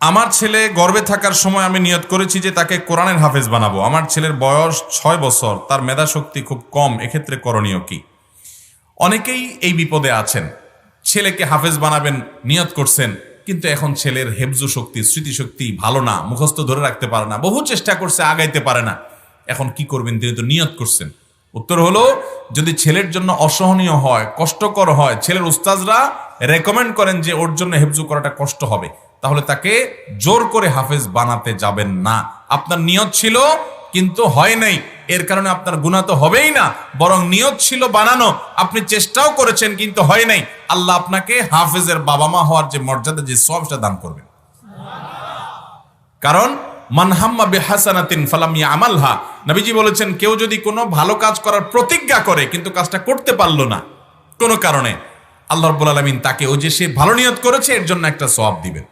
আমার ছেলে গর্ভে থাকার সময় আমি নিয়ত করেছি যে তাকে কোরআনের হাফেজ বানাবো। আমার ছেলের বয়স 6 বছর, তার মেধা শক্তি খুব কম, এক্ষেত্রে করণীয় কি? অনেকেই এই বিপদে আছেন, ছেলেকে হাফেজ বানাবেন নিয়ত করছেন, কিন্তু এখন ছেলের হেফজু শক্তি, স্মৃতিশক্তি ভালো না, মুখস্থ ধরে রাখতে পারে না, বহু চেষ্টা করছে, আগাইতে পারে না। এখন কি করবেন? তিনি তো নিয়ত করছেন। উত্তর হলো, যদি ছেলের জন্য অসহনীয় হয়, কষ্টকর হয়, ছেলের উস্তাজরা রেকমেন্ড করেন যে ওর জন্য হেফজু করাটা কষ্ট হবে, তাহলে তাকে জোর করে হাফেজ বানাতে যাবেন না। আপনার নিয়ত ছিল কিন্তু হয় নাই, এর কারণে আপনার গুনাহ তো হবেই না, বরং নিয়ত ছিল বানানো, আপনি চেষ্টাও করেছেন কিন্তু হয় নাই, আল্লাহ আপনাকে হাফেজের বাবা মা হওয়ার যে মর্যাদা, যে সওয়াব, সেটা দান করবেন। কারণ মান হাম্মা বিহাসানাতিন ফালাম ইয়ামালহা, নবীজি বলেছেন, কেউ যদি কোনো ভালো কাজ করার প্রতিজ্ঞা করে কিন্তু কাজটা করতে পারলো না কোনো কারণে, আল্লাহ রাব্বুল আলামিন তাকে, ও যে সে ভালো নিয়ত করেছে এর জন্য একটা সওয়াব দিবেন।